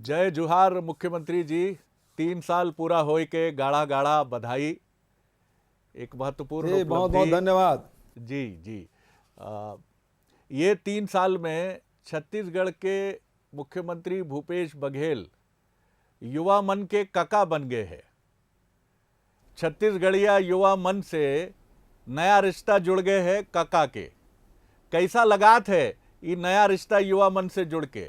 जय जुहार मुख्यमंत्री जी। 3 साल पूरा होए के गाढ़ा गाढ़ा बधाई। एक महत्वपूर्ण जी बहुत बहुत उपलब्धि। धन्यवाद। जी जी। आ, ये 3 साल में छत्तीसगढ़ के मुख्यमंत्री भूपेश बघेल युवा मन के काका बन गए हैं। छत्तीसगढ़िया युवा मन से नया रिश्ता जुड़ गए हैं काका के। कैसा लगात है ये नया रिश्ता युवा मन से जुड़ के?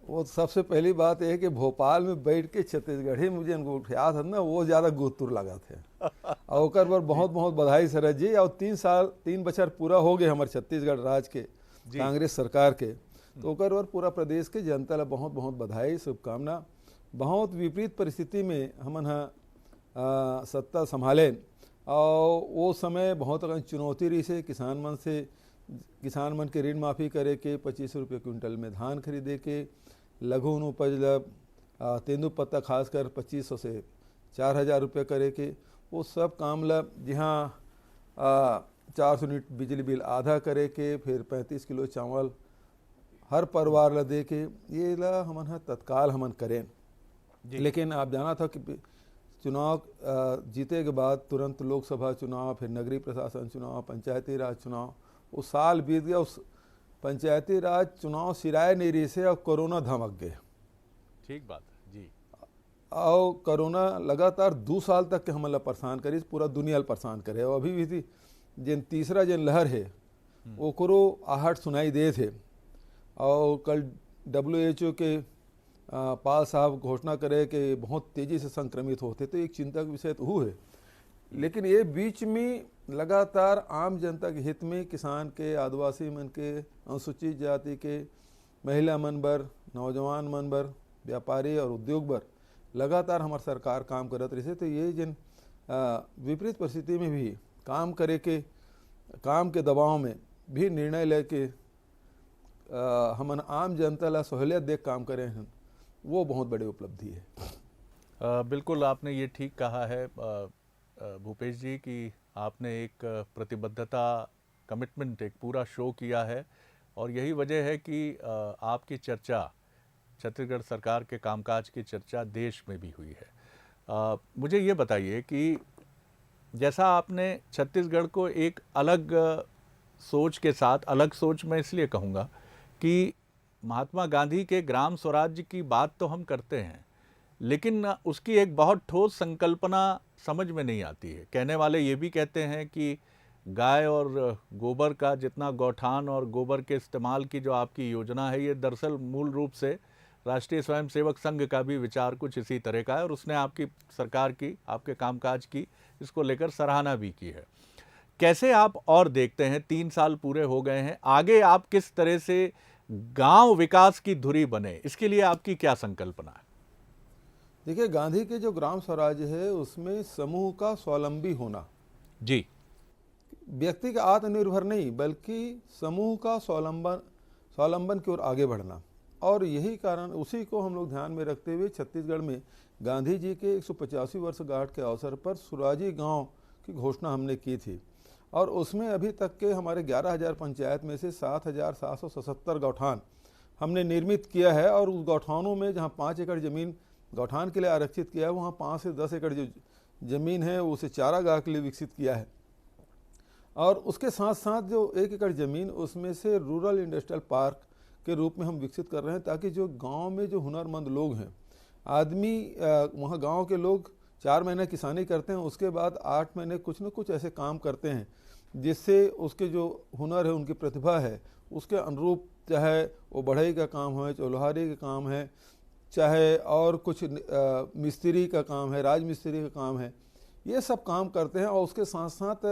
वो सबसे पहली बात यह है कि भोपाल में बैठ के छत्तीसगढ़ी मुझे उनको याद है ना, वो ज़्यादा गुतुर लगा थे। और ओकर पर बहुत बहुत बधाई सरज जी। और 3 बछर पूरा हो गए हमारे छत्तीसगढ़ राज्य के कांग्रेस सरकार के, तो ओकर पर पूरा प्रदेश के जनता ला बहुत बहुत बधाई शुभकामना। बहुत विपरीत परिस्थिति में हमन सत्ता संभाले और वो समय बहुत अगर चुनौती रही से किसान मन के ऋण माफ़ी करे के, 25 रुपये क्विंटल में धान खरीदे के, लघु उपज तेंदुपत्ता खासकर 2500 से 4000 रुपये करे के, वो सब काम ला जहाँ 400 यूनिट बिजली बिल आधा करे के, फिर 35 किलो चावल हर परिवार ला दे के, ये ला हमन तत्काल हमन करें। लेकिन आप जाना था कि चुनाव जीते के बाद तुरंत लोकसभा चुनाव, फिर नगरीय प्रशासन चुनाव, पंचायती राज चुनाव, वो साल बीत गया। उस पंचायती राज चुनाव सिराए नहीं रही से और कोरोना धमक गए। ठीक बात है जी। और कोरोना लगातार 2 साल तक के हमला परेशान करी, पूरा दुनिया परेशान करे। और अभी भी जिन तीसरा जिन लहर है ओकरो आहट सुनाई दे थे। और कल WHO के पाल साहब घोषणा करे कि बहुत तेज़ी से संक्रमित होते, तो एक चिंता का विषय तो वो है। लेकिन ये बीच में लगातार आम जनता के हित में किसान के, आदिवासी मन के, अनुसूचित जाति के, महिला मन बर, नौजवान मन बर, व्यापारी और उद्योग बर लगातार हमार सरकार काम करत रही। तो ये जिन विपरीत परिस्थिति में भी काम के दबाव में भी निर्णय लेके हमन आम जनता ला सहूलियत देख काम करे हैं, वो बहुत बड़ी उपलब्धि है। बिल्कुल आपने ये ठीक कहा है भूपेश जी कि आपने एक प्रतिबद्धता, कमिटमेंट, एक पूरा शो किया है। और यही वजह है कि आपकी चर्चा, छत्तीसगढ़ सरकार के कामकाज की चर्चा देश में भी हुई है। मुझे ये बताइए कि जैसा आपने छत्तीसगढ़ को एक अलग सोच के साथ, अलग सोच मैं इसलिए कहूँगा कि महात्मा गांधी के ग्राम स्वराज्य की बात तो हम करते हैं, लेकिन उसकी एक बहुत ठोस संकल्पना समझ में नहीं आती है। कहने वाले ये भी कहते हैं कि गाय और गोबर का जितना गौठान और गोबर के इस्तेमाल की जो आपकी योजना है, ये दरअसल मूल रूप से राष्ट्रीय स्वयंसेवक संघ का भी विचार कुछ इसी तरह का है। और उसने आपकी सरकार की, आपके कामकाज की, इसको लेकर सराहना भी की है। कैसे आप और देखते हैं, 3 साल पूरे हो गए हैं, आगे आप किस तरह से गांव विकास की धुरी बने, इसके लिए आपकी क्या संकल्पना है? देखिए, गांधी के जो ग्राम स्वराज है उसमें समूह का स्वावलंबी होना जी, व्यक्ति का आत्मनिर्भर नहीं बल्कि समूह का स्वावलंबन की ओर आगे बढ़ना। और यही कारण, उसी को हम लोग ध्यान में रखते हुए छत्तीसगढ़ में गांधी जी के 185 वर्षगांठ के अवसर पर सुराजी गांव की घोषणा हमने की थी। और उसमें अभी तक के हमारे 11,000 पंचायत में से 7,777 गौठान हमने निर्मित किया है। और उस गौठानों में जहाँ 5 एकड़ ज़मीन गौठान के लिए आरक्षित किया है, वहाँ 5 से 10 एकड़ जो ज़मीन है उसे चारागाह के लिए विकसित किया है। और उसके साथ साथ जो 1 एकड़ ज़मीन, उसमें से रूरल इंडस्ट्रियल पार्क के रूप में हम विकसित कर रहे हैं, ताकि जो गांव में जो हुनरमंद लोग हैं, आदमी वहाँ गांव के लोग 4 महीने किसानी करते हैं, उसके बाद 8 महीने कुछ न कुछ ऐसे काम करते हैं जिससे उसके जो हुनर है, उनकी प्रतिभा है, उसके अनुरूप, चाहे वो बढ़ई का काम है, चौलोहारी का काम है, चाहे और कुछ मिस्त्री का काम है, राजमिस्त्री का काम है, ये सब काम करते हैं। और उसके साथ साथ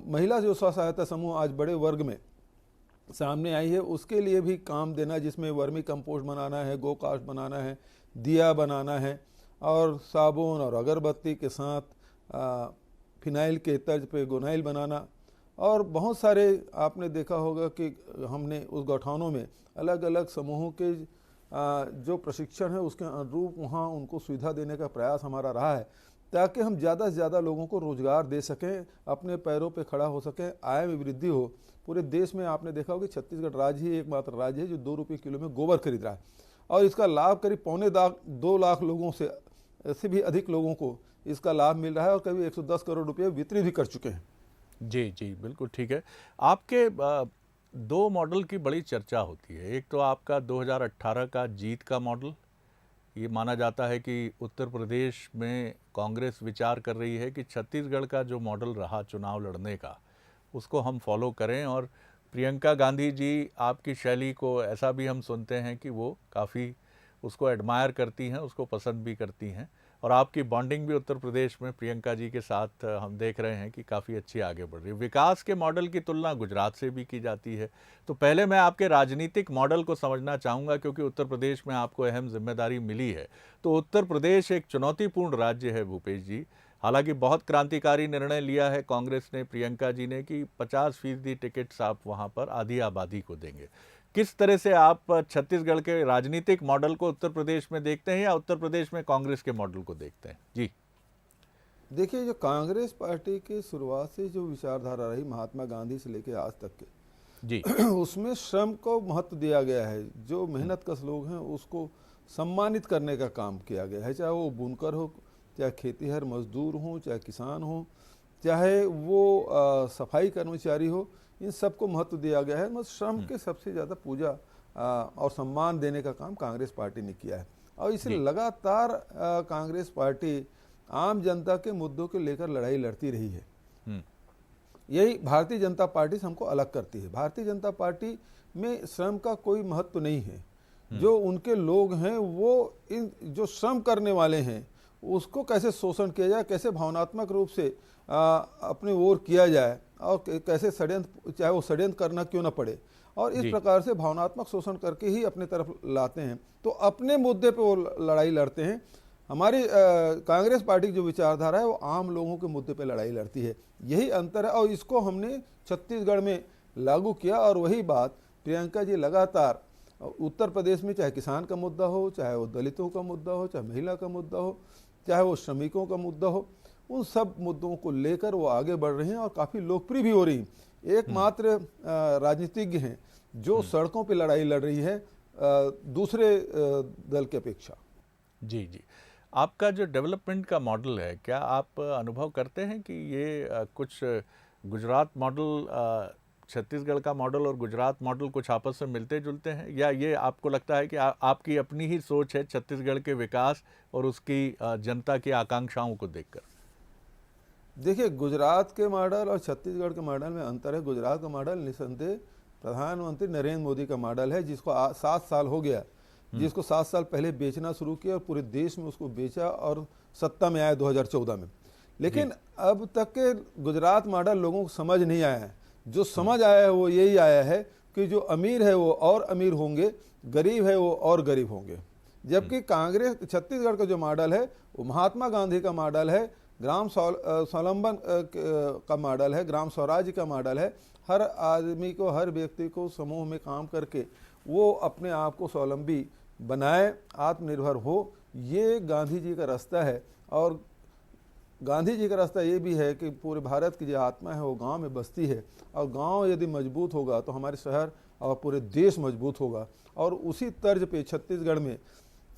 महिला जो स्व सहायता समूह आज बड़े वर्ग में सामने आई है, उसके लिए भी काम देना, जिसमें वर्मी कंपोस्ट बनाना है, गो कास्ट बनाना है, दिया बनाना है, और साबुन और अगरबत्ती के साथ फिनाइल के तर्ज पे गोनाइल बनाना। और बहुत सारे आपने देखा होगा कि हमने उस गौठानों में अलग अलग समूहों के जो प्रशिक्षण है उसके अनुरूप वहाँ उनको सुविधा देने का प्रयास हमारा रहा है, ताकि हम ज़्यादा से ज़्यादा लोगों को रोजगार दे सकें, अपने पैरों पे खड़ा हो सकें, आय में वृद्धि हो। पूरे देश में आपने देखा होगा कि छत्तीसगढ़ राज्य ही एकमात्र राज्य है जो 2 रुपये किलो में गोबर खरीद रहा है, और इसका लाभ करीब 2.25 लाख लोगों से भी अधिक लोगों को इसका लाभ मिल रहा है, और करीब 110 करोड़ रुपये वितरित भी कर चुके हैं। जी जी, बिल्कुल ठीक है। आपके 2 मॉडल की बड़ी चर्चा होती है। एक तो आपका 2018 का जीत का मॉडल, ये माना जाता है कि उत्तर प्रदेश में कांग्रेस विचार कर रही है कि छत्तीसगढ़ का जो मॉडल रहा चुनाव लड़ने का, उसको हम फॉलो करें। और प्रियंका गांधी जी आपकी शैली को ऐसा भी हम सुनते हैं कि वो काफ़ी उसको एडमायर करती हैं, उसको पसंद भी करती हैं। और आपकी बॉन्डिंग भी उत्तर प्रदेश में प्रियंका जी के साथ हम देख रहे हैं कि काफ़ी अच्छी आगे बढ़ रही है। विकास के मॉडल की तुलना गुजरात से भी की जाती है। तो पहले मैं आपके राजनीतिक मॉडल को समझना चाहूँगा, क्योंकि उत्तर प्रदेश में आपको अहम जिम्मेदारी मिली है। तो उत्तर प्रदेश एक चुनौतीपूर्ण राज्य है भूपेश जी। हालांकि बहुत क्रांतिकारी निर्णय लिया है कांग्रेस ने, प्रियंका जी ने, कि 50% टिकट्स आप वहाँ पर आधी आबादी को देंगे। किस तरह से आप छत्तीसगढ़ के राजनीतिक मॉडल को उत्तर प्रदेश में देखते हैं, या उत्तर प्रदेश में कांग्रेस के मॉडल को देखते हैं? जी देखिए, जो कांग्रेस पार्टी की शुरुआत से जो विचारधारा रही महात्मा गांधी से लेकर आज तक के, जी उसमें श्रम को महत्व दिया गया है। जो मेहनत कश लोग हैं उसको सम्मानित करने का काम किया गया है, चाहे वो बुनकर हो, चाहे खेतीहर मजदूर हो, चाहे किसान हो, चाहे वो सफाई कर्मचारी हो, इन सबको महत्व दिया गया है। मतलब श्रम के सबसे ज़्यादा पूजा और सम्मान देने का काम कांग्रेस पार्टी ने किया है, और इसे लगातार कांग्रेस पार्टी आम जनता के मुद्दों को लेकर लड़ाई लड़ती रही है। यही भारतीय जनता पार्टी से हमको अलग करती है। भारतीय जनता पार्टी में श्रम का कोई महत्व नहीं है। जो उनके लोग हैं वो इन जो श्रम करने वाले हैं उसको कैसे शोषण किया जाए, कैसे भावनात्मक रूप से अपने ओर किया जाए, और कैसे षड्यंत्र, चाहे वो षड्यंत्र करना क्यों ना पड़े, और इस प्रकार से भावनात्मक शोषण करके ही अपने तरफ लाते हैं। तो अपने मुद्दे पे वो लड़ाई लड़ते हैं। हमारी कांग्रेस पार्टी की जो विचारधारा है वो आम लोगों के मुद्दे पे लड़ाई लड़ती है। यही अंतर है, और इसको हमने छत्तीसगढ़ में लागू किया। और वही बात प्रियंका जी लगातार उत्तर प्रदेश में, चाहे किसान का मुद्दा हो, चाहे वो दलितों का मुद्दा हो, चाहे महिला का मुद्दा हो, चाहे वो श्रमिकों का मुद्दा हो, उन सब मुद्दों को लेकर वो आगे बढ़ रहे हैं और काफ़ी लोकप्रिय भी हो रही हैं। एकमात्र राजनीतिज्ञ हैं जो सड़कों पे लड़ाई लड़ रही है दूसरे दल की अपेक्षा। जी जी, आपका जो डेवलपमेंट का मॉडल है, क्या आप अनुभव करते हैं कि ये कुछ गुजरात मॉडल, छत्तीसगढ़ का मॉडल और गुजरात मॉडल कुछ आपस में मिलते जुलते हैं, या ये आपको लगता है कि आपकी अपनी ही सोच है छत्तीसगढ़ के विकास और उसकी जनता की आकांक्षाओं को देखकर? देखिए, गुजरात के मॉडल और छत्तीसगढ़ के मॉडल में अंतर है। गुजरात का मॉडल निसंदेह प्रधानमंत्री नरेंद्र मोदी का मॉडल है, जिसको 7 साल हो गया, जिसको 7 साल पहले बेचना शुरू किया और पूरे देश में उसको बेचा और सत्ता में आया 2014 में। लेकिन अब तक के गुजरात मॉडल लोगों को समझ नहीं आया है। जो समझ आया है वो यही आया है कि जो अमीर है वो और अमीर होंगे, गरीब है वो और गरीब होंगे। जबकि कांग्रेस छत्तीसगढ़ का जो मॉडल है वो महात्मा गांधी का मॉडल है, ग्राम स्वावलंबन का मॉडल है, ग्राम स्वराज्य का मॉडल है। हर आदमी को, हर व्यक्ति को समूह में काम करके वो अपने आप को स्वावलंबी बनाए, आत्मनिर्भर हो, ये गांधी जी का रास्ता है। और गांधी जी का रास्ता ये भी है कि पूरे भारत की जो आत्मा है वो गांव में बसती है, और गांव यदि मजबूत होगा तो हमारे शहर और पूरे देश मजबूत होगा। और उसी तर्ज पे छत्तीसगढ़ में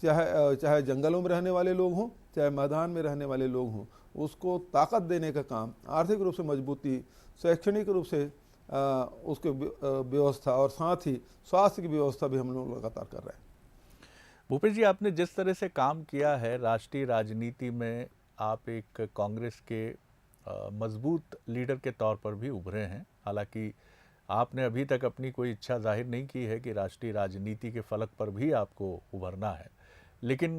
चाहे जंगलों में रहने वाले लोग हों, चाहे मैदान में रहने वाले लोग हों, उसको ताकत देने का काम, आर्थिक रूप से मजबूती, शैक्षणिक रूप से उसके व्यवस्था, और साथ ही स्वास्थ्य की व्यवस्था भी हम लोग लगातार कर रहे हैं। भूपेश जी, आपने जिस तरह से काम किया है राष्ट्रीय राजनीति में, आप एक कांग्रेस के मजबूत लीडर के तौर पर भी उभरे हैं। हालांकि आपने अभी तक अपनी कोई इच्छा जाहिर नहीं की है कि राष्ट्रीय राजनीति के फलक पर भी आपको उभरना है, लेकिन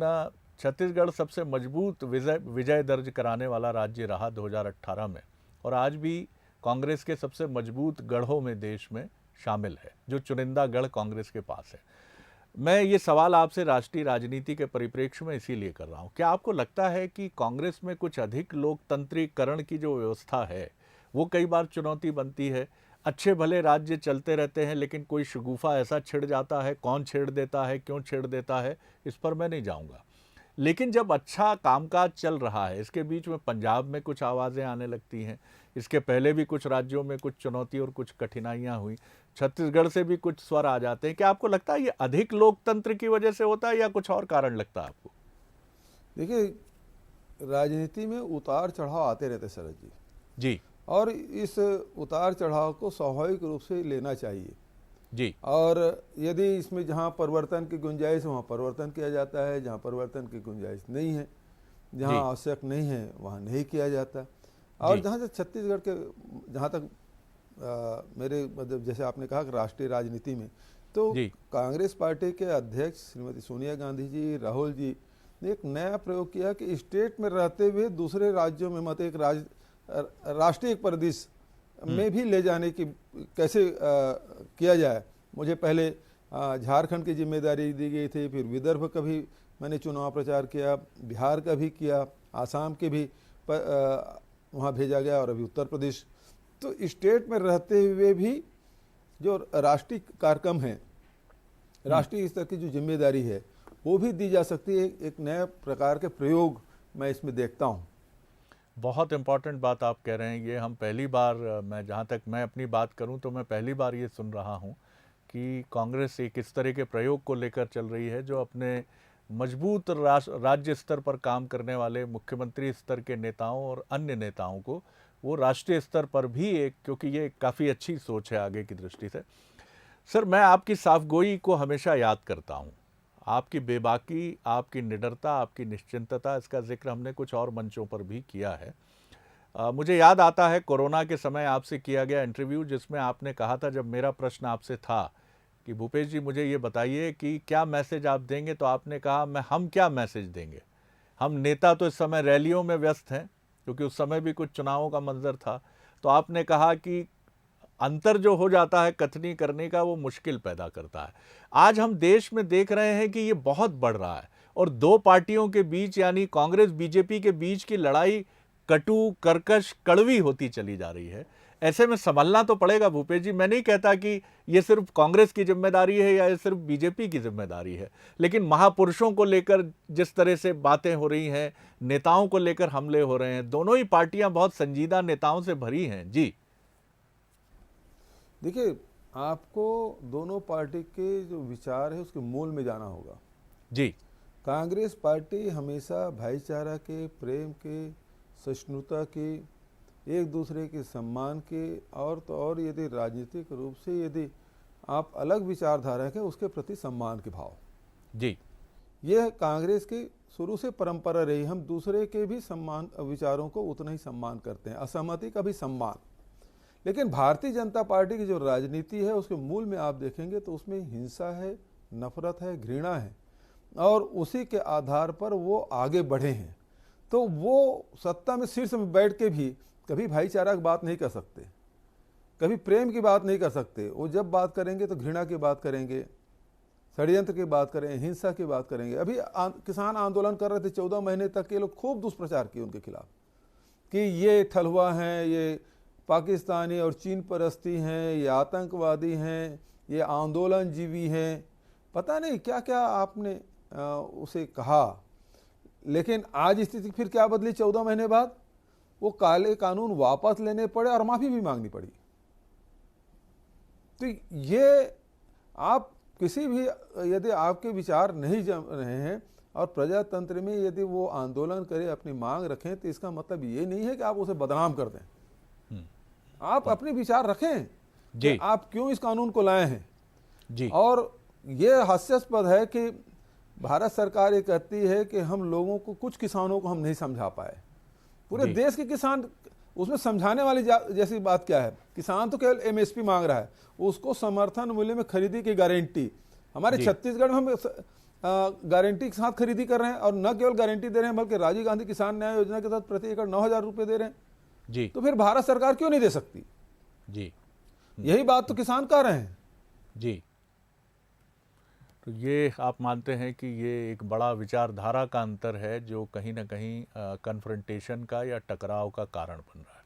छत्तीसगढ़ सबसे मजबूत विजय दर्ज कराने वाला राज्य रहा 2018 में, और आज भी कांग्रेस के सबसे मजबूत गढ़ों में देश में शामिल है, जो चुनिंदा गढ़ कांग्रेस के पास है। मैं ये सवाल आपसे राष्ट्रीय राजनीति के परिप्रेक्ष्य में इसीलिए कर रहा हूँ, क्या आपको लगता है कि कांग्रेस में कुछ अधिक लोकतंत्रीकरण की जो व्यवस्था है वो कई बार चुनौती बनती है? अच्छे भले राज्य चलते रहते हैं, लेकिन कोई शगुफा ऐसा छिड़ जाता है, कौन छेड़ देता है, क्यों छेड़ देता है, इस पर मैं नहीं जाऊँगा, लेकिन जब अच्छा कामकाज चल रहा है, इसके बीच में पंजाब में कुछ आवाज़ें आने लगती हैं, इसके पहले भी कुछ राज्यों में कुछ चुनौती और कुछ कठिनाइयाँ हुई, छत्तीसगढ़ से भी कुछ स्वर आ जाते हैं। क्या आपको लगता है ये अधिक लोकतंत्र की वजह से होता है या कुछ और कारण लगता है आपको? देखिए, राजनीति में उतार चढ़ाव आते रहते शरद जी, जी, और इस उतार चढ़ाव को स्वाभाविक रूप से लेना चाहिए। जी, और यदि इसमें जहाँ परिवर्तन की गुंजाइश है वहाँ परिवर्तन किया जाता है, जहाँ परिवर्तन की गुंजाइश नहीं है, जहाँ जी, आवश्यक नहीं है वहाँ नहीं किया जाता। और जी, जहाँ से छत्तीसगढ़ के, जहाँ तक मेरे मतलब जैसे आपने कहा कि राष्ट्रीय राजनीति में, तो जी, कांग्रेस पार्टी के अध्यक्ष श्रीमती सोनिया गांधी जी, राहुल जी ने एक नया प्रयोग किया कि स्टेट में रहते हुए दूसरे राज्यों में मत एक राष्ट्रीय एक प्रदेश में भी ले जाने की कैसे किया जाए। मुझे पहले झारखंड की जिम्मेदारी दी गई थी, फिर विदर्भ का भी मैंने चुनाव प्रचार किया, बिहार का भी किया, आसाम के भी वहाँ भेजा गया, और अभी उत्तर प्रदेश। तो स्टेट में रहते हुए भी जो राष्ट्रीय कार्यक्रम है, राष्ट्रीय स्तर की जो जिम्मेदारी है वो भी दी जा सकती है। एक नए प्रकार के प्रयोग मैं इसमें देखता हूँ। बहुत इम्पॉर्टेंट बात आप कह रहे हैं। ये हम पहली बार, मैं जहाँ तक मैं अपनी बात करूँ तो मैं पहली बार ये सुन रहा हूँ कि कांग्रेस एक इस तरह के प्रयोग को लेकर चल रही है जो अपने मजबूत राज्य स्तर पर काम करने वाले मुख्यमंत्री स्तर के नेताओं और अन्य नेताओं को वो राष्ट्रीय स्तर पर भी एक, क्योंकि ये काफ़ी अच्छी सोच है आगे की दृष्टि से। सर, मैं आपकी साफगोई को हमेशा याद करता हूँ, आपकी बेबाकी, आपकी निडरता, आपकी निश्चिंतता, इसका जिक्र हमने कुछ और मंचों पर भी किया है। मुझे याद आता है कोरोना के समय आपसे किया गया इंटरव्यू, जिसमें आपने कहा था, जब मेरा प्रश्न आपसे था कि भूपेश जी मुझे ये बताइए कि क्या मैसेज आप देंगे, तो आपने कहा हम क्या मैसेज देंगे, हम नेता तो इस समय रैलियों में व्यस्त हैं, क्योंकि उस समय भी कुछ चुनावों का मंजर था। तो आपने कहा कि अंतर जो हो जाता है कथनी करने का, वो मुश्किल पैदा करता है। आज हम देश में देख रहे हैं कि ये बहुत बढ़ रहा है और दो पार्टियों के बीच, यानी कांग्रेस बीजेपी के बीच की लड़ाई कटु, कर्कश, कड़वी होती चली जा रही है। ऐसे में संभलना तो पड़ेगा भूपेश जी। मैं नहीं कहता कि ये सिर्फ कांग्रेस की जिम्मेदारी है या ये सिर्फ बीजेपी की जिम्मेदारी है, लेकिन महापुरुषों को लेकर जिस तरह से बातें हो रही हैं, नेताओं को लेकर हमले हो रहे हैं, दोनों ही पार्टियां बहुत संजीदा नेताओं से भरी हैं। जी, देखिए, आपको दोनों पार्टी के जो विचार है उसके मूल में जाना होगा। जी, कांग्रेस पार्टी हमेशा भाईचारा के, प्रेम के, सहिष्णुता के, एक दूसरे के सम्मान के, और तो और यदि राजनीतिक रूप से यदि आप अलग विचारधारा के, उसके प्रति सम्मान के भाव, जी, यह कांग्रेस की शुरू से परंपरा रही। हम दूसरे के भी सम्मान, विचारों को उतना ही सम्मान करते हैं, असहमति का भी सम्मान। लेकिन भारतीय जनता पार्टी की जो राजनीति है उसके मूल में आप देखेंगे तो उसमें हिंसा है, नफरत है, घृणा है, और उसी के आधार पर वो आगे बढ़े हैं। तो वो सत्ता में शीर्ष में बैठ के भी कभी भाईचारा की बात नहीं कर सकते, कभी प्रेम की बात नहीं कर सकते। वो जब बात करेंगे तो घृणा की बात करेंगे, षड्यंत्र की बात करेंगे, हिंसा की बात करेंगे। अभी किसान आंदोलन कर रहे थे 14 महीने तक, ये लोग खूब दुष्प्रचार किए उनके खिलाफ कि ये थलुआ हैं, ये पाकिस्तानी और चीन परस्ती हैं, ये आतंकवादी हैं, ये आंदोलन जीवी हैं, पता नहीं क्या क्या आपने उसे कहा। लेकिन आज स्थिति फिर क्या बदली? 14 महीने बाद वो काले कानून वापस लेने पड़े और माफी भी मांगनी पड़ी। तो ये आप किसी भी, यदि आपके विचार नहीं जम रहे हैं और प्रजातंत्र में यदि वो आंदोलन करें, अपनी मांग रखें, तो इसका मतलब ये नहीं है कि आप उसे बदनाम कर दें। आप अपने विचार रखें कि आप क्यों इस कानून को लाए हैं। जी, और ये हास्यास्पद है कि भारत सरकार ये कहती है कि हम लोगों को, कुछ किसानों को हम नहीं समझा पाए। पूरे देश के किसान, उसमें समझाने वाली जैसी बात क्या है? किसान तो केवल एमएसपी मांग रहा है, उसको समर्थन मूल्य में खरीदी की गारंटी। हमारे छत्तीसगढ़ में हम गारंटी के साथ खरीदी कर रहे हैं, और न केवल गारंटी दे रहे हैं बल्कि राजीव गांधी किसान न्याय योजना के तहत प्रति एकड़ 9,000 रुपए दे रहे हैं। जी, तो फिर भारत सरकार क्यों नहीं दे सकती? जी, यही बात तो किसान कह रहे हैं। जी। तो ये आप मानते हैं कि ये एक बड़ा विचारधारा का अंतर है जो कहीं ना कहीं कन्फ्रंटेशन का या टकराव का कारण बन रहा है।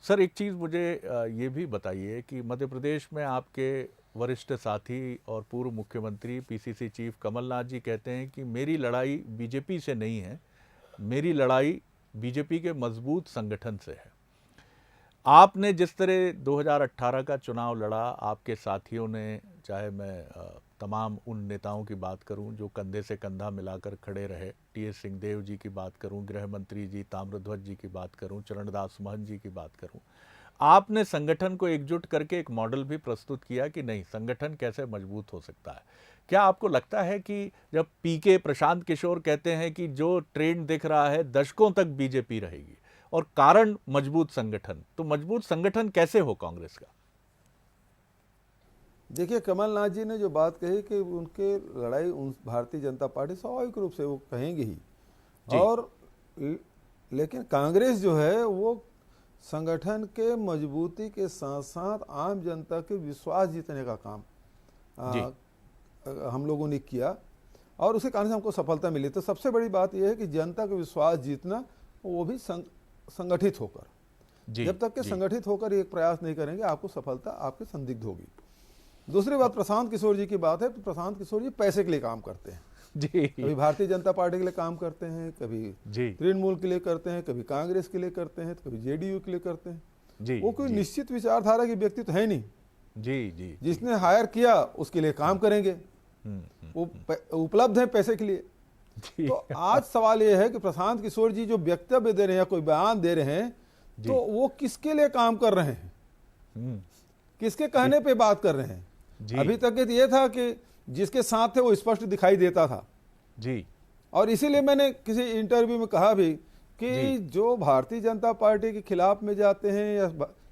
सर, एक चीज़ मुझे ये भी बताइए कि मध्य प्रदेश में आपके वरिष्ठ साथी और पूर्व मुख्यमंत्री पीसीसी चीफ कमलनाथ जी कहते हैं कि मेरी लड़ाई बीजेपी से नहीं है, मेरी लड़ाई बीजेपी के मजबूत संगठन से है। आपने जिस तरह 2018 का चुनाव लड़ा, आपके साथियों ने, चाहे मैं तमाम उन नेताओं की बात करूं जो कंधे से कंधा मिलाकर खड़े रहे, टीएस सिंहदेव जी की बात करूं, गृह मंत्री जी ताम्रध्वज जी की बात करूं, चरणदास महंत जी की बात करूं, आपने संगठन को एकजुट करके एक मॉडल भी प्रस्तुत किया कि नहीं, संगठन कैसे मजबूत हो सकता है। क्या आपको लगता है कि जब पीके प्रशांत किशोर कहते हैं कि जो ट्रेंड दिख रहा है दशकों तक बीजेपी रहेगी और कारण मजबूत संगठन, तो मजबूत संगठन कैसे हो कांग्रेस का? देखिए, कमलनाथ जी ने जो बात कही कि उनके लड़ाई उन भारतीय जनता पार्टी स्वाभाविक रूप से वो कहेंगे ही, और लेकिन कांग्रेस जो है वो संगठन के मजबूती के साथ साथ आम जनता के विश्वास जीतने का काम हम लोगों ने किया, और उसके कारण से हमको सफलता मिली। तो सबसे बड़ी बात यह है कि जनता का विश्वास जीतना, वो भी संगठित होकर। जब तक के संगठित होकर एक प्रयास नहीं करेंगे, आपको सफलता आपके संदिग्ध होगी। दूसरी बात प्रशांत किशोर जी की बात है, तो प्रशांत किशोर जी पैसे के लिए काम करते हैं जी। कभी भारतीय जनता पार्टी के लिए काम करते हैं, कभी तृणमूल के लिए करते हैं, कभी कांग्रेस के लिए करते हैं, कभी जेडीयू के लिए करते हैं जी। वो कोई निश्चित विचारधारा के व्यक्ति तो है नहीं जी। जिसने हायर किया उसके लिए काम करेंगे, वो उपलब्ध है पैसे के लिए। तो आज सवाल यह है कि प्रशांत किशोर जी जो वक्तव्य दे रहे हैं, कोई बयान दे रहे हैं, तो वो किसके लिए काम कर रहे हैं, किसके कहने पे बात कर रहे हैं? अभी तक ये था कि जिसके साथ थे वो स्पष्ट दिखाई देता था जी। और इसीलिए मैंने किसी इंटरव्यू में कहा भी कि जो भारतीय जनता पार्टी के खिलाफ में जाते हैं या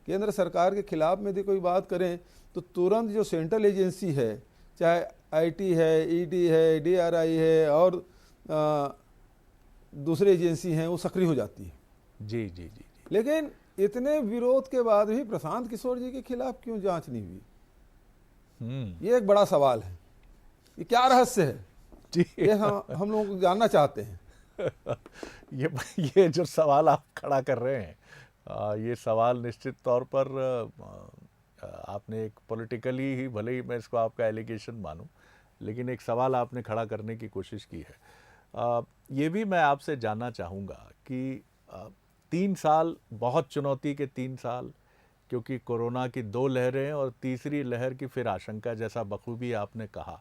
केंद्र सरकार के खिलाफ में यदि कोई बात करें, तो तुरंत जो सेंट्रल एजेंसी है, चाहे आईटी है, ईडी है, डीआरआई है और दूसरी एजेंसी हैं, वो सक्रिय हो जाती है जी। लेकिन इतने विरोध के बाद भी प्रशांत किशोर जी के खिलाफ क्यों जांच नहीं हुई? ये एक बड़ा सवाल है। ये क्या रहस्य है जी? ये हम लोगों को जानना चाहते हैं। ये जो सवाल आप खड़ा कर रहे हैं, ये सवाल निश्चित तौर पर आपने एक पॉलिटिकली ही, भले ही मैं इसको आपका एलिगेशन मानूं, लेकिन एक सवाल आपने खड़ा करने की कोशिश की है। ये भी मैं आपसे जानना चाहूँगा कि 3 साल बहुत चुनौती के 3 साल, क्योंकि कोरोना की 2 लहरें और तीसरी लहर की फिर आशंका, जैसा बखूबी आपने कहा।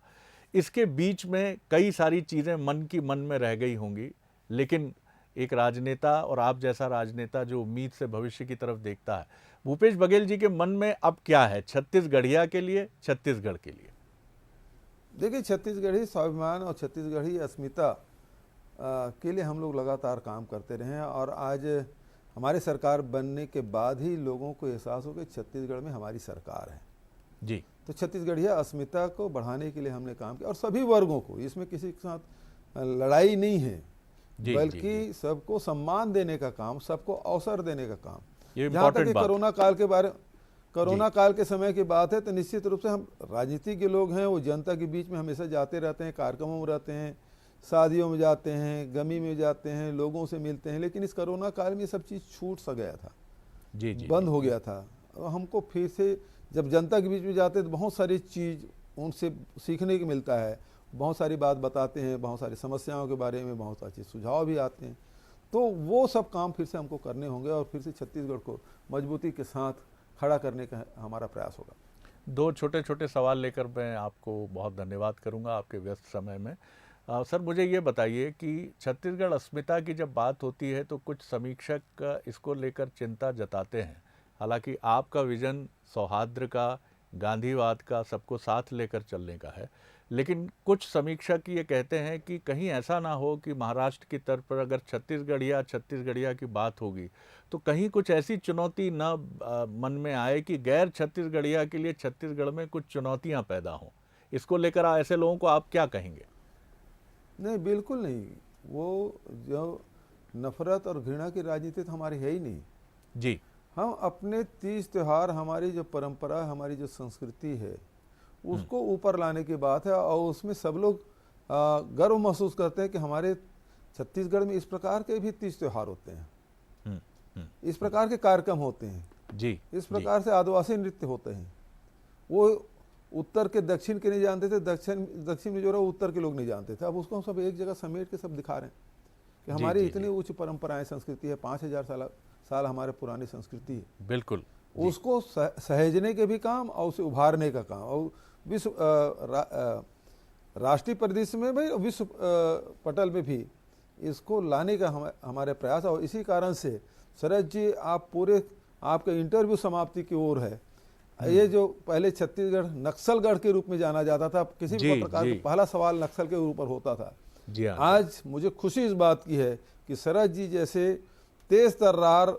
इसके बीच में कई सारी चीज़ें मन में रह गई होंगी, लेकिन एक राजनेता और आप जैसा राजनेता जो उम्मीद से भविष्य की तरफ देखता है, भूपेश बघेल जी के मन में अब क्या है छत्तीसगढ़िया के लिए, छत्तीसगढ़ के लिए? देखिए, छत्तीसगढ़ी स्वाभिमान और छत्तीसगढ़ी अस्मिता के लिए हम लोग लगातार काम करते रहे हैं, और आज हमारे सरकार बनने के बाद ही लोगों को एहसास हो कि छत्तीसगढ़ में हमारी सरकार है जी। तो छत्तीसगढ़िया अस्मिता को बढ़ाने के लिए हमने काम किया, और सभी वर्गों को, इसमें किसी के साथ लड़ाई नहीं है बल्कि सबको सम्मान देने का काम, सबको अवसर देने का काम। जहाँ तक कोरोना काल के समय की बात है, तो निश्चित रूप से हम राजनीतिज्ञ लोग हैं, वो जनता के बीच में हमेशा जाते रहते हैं, कार्यक्रमों में रहते हैं, शादियों में जाते हैं, गमी में जाते हैं, लोगों से मिलते हैं। लेकिन इस कोरोना काल में ये सब चीज़ छूट सा गया था बंद हो गया था। हमको फिर से जब जनता के बीच में जाते हैं तो बहुत सारी चीज़ उनसे सीखने को मिलता है, बहुत सारी बात बताते हैं, बहुत सारी समस्याओं के बारे में बहुत अच्छे सुझाव भी आते हैं। तो वो सब काम फिर से हमको करने होंगे, और फिर से छत्तीसगढ़ को मजबूती के साथ खड़ा करने का हमारा प्रयास होगा। 2 छोटे छोटे सवाल लेकर मैं आपको बहुत धन्यवाद करूंगा आपके व्यस्त समय में। सर, मुझे ये बताइए कि छत्तीसगढ़ अस्मिता की जब बात होती है तो कुछ समीक्षक इसको लेकर चिंता जताते हैं। हालांकि आपका विजन सौहार्द का, गांधीवाद का, सबको साथ लेकर चलने का है, लेकिन कुछ समीक्षक ये कहते हैं कि कहीं ऐसा ना हो कि महाराष्ट्र की तर्ज पर अगर छत्तीसगढ़िया की बात होगी तो कहीं कुछ ऐसी चुनौती न मन में आए कि गैर छत्तीसगढ़िया के लिए छत्तीसगढ़ में कुछ चुनौतियां पैदा हों। इसको लेकर ऐसे लोगों को आप क्या कहेंगे? नहीं, बिल्कुल नहीं। वो जो नफरत और घृणा की राजनीति तो हमारी है ही नहीं जी। हम अपने तीज त्योहार, हमारी जो परंपरा, हमारी जो संस्कृति है, उसको ऊपर लाने की बात है, और उसमें सब लोग गर्व महसूस करते हैं कि हमारे छत्तीसगढ़ में इस प्रकार के भी तीज त्योहार होते हैं, इस प्रकार के कार्यक्रम होते हैं जी, इस प्रकार से आदिवासी नृत्य होते हैं। वो उत्तर के दक्षिण के नहीं जानते थे, दक्षिण में जो रहा उत्तर के लोग नहीं जानते थे। अब उसको हम सब एक जगह समेट के सब दिखा रहे हैं कि हमारी इतनी उच्च परंपराएं, संस्कृति है, 5000 साल हमारे पुरानी संस्कृति है। बिल्कुल, उसको सहेजने के भी काम और उसे उभारने का काम, और विश्व राष्ट्रीय परिदृश्य में भाई, विश्व पटल में भी इसको लाने का हमारे प्रयास। और इसी कारण से शरद जी, आप पूरे आपका इंटरव्यू समाप्ति की ओर है। ये जो पहले छत्तीसगढ़ नक्सलगढ़ के रूप में जाना जाता था, किसी भी पत्रकार का पहला सवाल नक्सल के ऊपर होता था। जी हाँ, आज मुझे खुशी इस बात की है कि शरद जी जैसे तेज तर्रार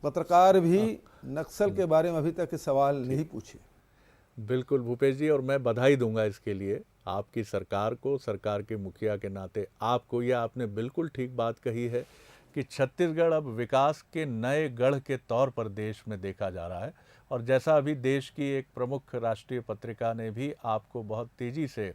पत्रकार भी नक्सल के बारे में अभी तक सवाल नहीं पूछे। बिल्कुल भूपेश जी, और मैं बधाई दूंगा इसके लिए आपकी सरकार को, सरकार के मुखिया के नाते आपको। यह आपने बिल्कुल ठीक बात कही है कि छत्तीसगढ़ अब विकास के नए गढ़ के तौर पर देश में देखा जा रहा है। और जैसा अभी देश की एक प्रमुख राष्ट्रीय पत्रिका ने भी आपको बहुत तेज़ी से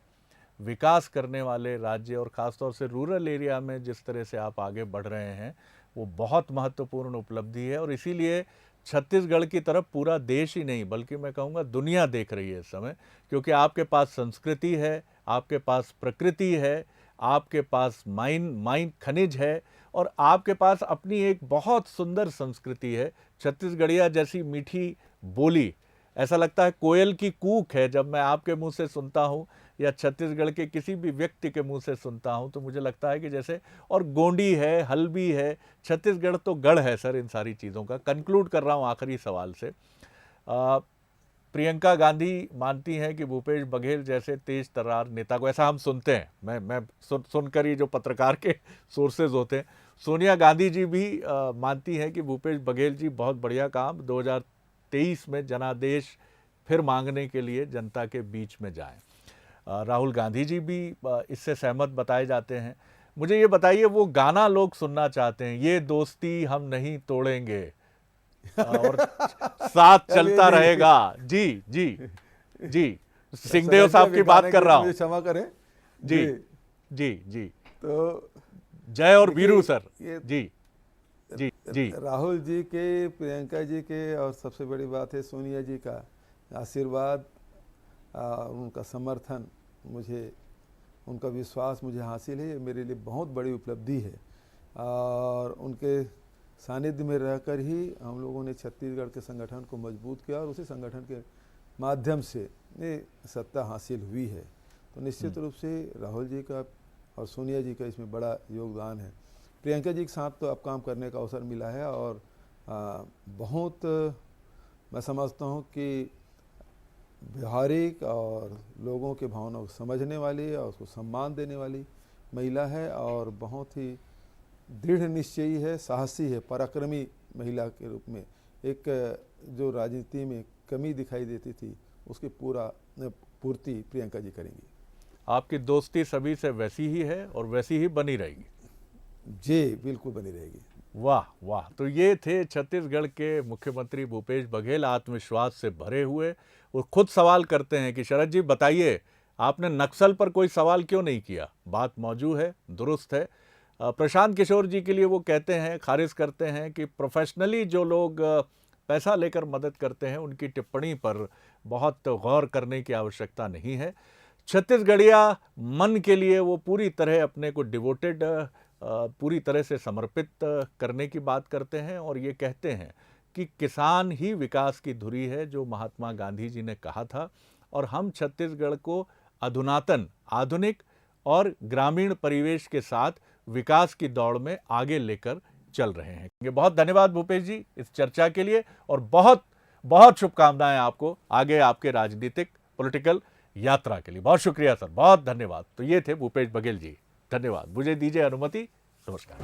विकास करने वाले राज्य और ख़ासतौर से रूरल एरिया में जिस तरह से आप आगे बढ़ रहे हैं, वो बहुत महत्वपूर्ण उपलब्धि है। और इसीलिए छत्तीसगढ़ की तरफ पूरा देश ही नहीं बल्कि मैं कहूँगा दुनिया देख रही है इस समय, क्योंकि आपके पास संस्कृति है, आपके पास प्रकृति है, आपके पास माइन खनिज है, और आपके पास अपनी एक बहुत सुंदर संस्कृति है। छत्तीसगढ़िया जैसी मीठी बोली, ऐसा लगता है कोयल की कूक है। जब मैं आपके मुंह से सुनता हूँ या छत्तीसगढ़ के किसी भी व्यक्ति के मुंह से सुनता हूँ तो मुझे लगता है कि जैसे, और गोंडी है, हल्बी है, छत्तीसगढ़ तो गढ़ है सर इन सारी चीज़ों का। कंक्लूड कर रहा हूँ आखिरी सवाल से। प्रियंका गांधी मानती हैं कि भूपेश बघेल जैसे तेज तर्रार नेता को, ऐसा हम सुनते हैं, मैं सुनकर ही जो पत्रकार के सोर्सेज होते हैं, सोनिया गांधी जी भी मानती हैं कि भूपेश बघेल जी बहुत बढ़िया काम 2023 में जनादेश फिर मांगने के लिए जनता के बीच में जाएं। राहुल गांधी जी भी इससे सहमत बताए जाते हैं। मुझे ये बताइए, वो गाना लोग सुनना चाहते हैं, ये दोस्ती हम नहीं तोड़ेंगे और साथ चलता रहेगा। जी जी जी, सिंहदेव साहब की बात कर रहा हूँ, क्षमा करें जी जी जी। तो जय और वीरू सर। जी जी जी। राहुल जी के, प्रियंका जी के, और सबसे बड़ी बात है सोनिया जी का आशीर्वाद, उनका समर्थन, मुझे उनका विश्वास मुझे हासिल है। ये मेरे लिए बहुत बड़ी उपलब्धि है। और उनके सानिध्य में रहकर ही हम लोगों ने छत्तीसगढ़ के संगठन को मजबूत किया और उसी संगठन के माध्यम से ये सत्ता हासिल हुई है। तो निश्चित रूप से राहुल जी का और सोनिया जी का इसमें बड़ा योगदान है। प्रियंका जी के साथ तो अब काम करने का अवसर मिला है और बहुत मैं समझता हूँ कि व्यवहारिक और लोगों के भावनाओं को समझने वाली और उसको सम्मान देने वाली महिला है, और बहुत ही दृढ़ निश्चयी है, साहसी है, पराक्रमी महिला के रूप में। एक जो राजनीति में कमी दिखाई देती थी उसकी पूर्ति प्रियंका जी करेंगी। आपकी दोस्ती सभी से वैसी ही है और वैसी ही बनी रहेगी। जी बिल्कुल बनी रहेगी। वाह वाह। तो ये थे छत्तीसगढ़ के मुख्यमंत्री भूपेश बघेल, आत्मविश्वास से भरे हुए। वो खुद सवाल करते हैं कि शरद जी बताइए, आपने नक्सल पर कोई सवाल क्यों नहीं किया? बात मौजूद है, दुरुस्त है। प्रशांत किशोर जी के लिए वो कहते हैं, खारिज करते हैं कि प्रोफेशनली जो लोग पैसा लेकर मदद करते हैं उनकी टिप्पणी पर बहुत गौर करने की आवश्यकता नहीं है। छत्तीसगढ़िया मन के लिए वो पूरी तरह अपने को डिवोटेड, पूरी तरह से समर्पित करने की बात करते हैं और ये कहते हैं कि किसान ही विकास की धुरी है, जो महात्मा गांधी जी ने कहा था। और हम छत्तीसगढ़ को अधुनातन, आधुनिक और ग्रामीण परिवेश के साथ विकास की दौड़ में आगे लेकर चल रहे हैं। बहुत धन्यवाद भूपेश जी इस चर्चा के लिए, और बहुत बहुत शुभकामनाएं आपको आगे आपके राजनीतिक पॉलिटिकल यात्रा के लिए। बहुत शुक्रिया सर, बहुत धन्यवाद। तो ये थे भूपेश बघेल जी, धन्यवाद। मुझे दीजिए अनुमति, नमस्कार।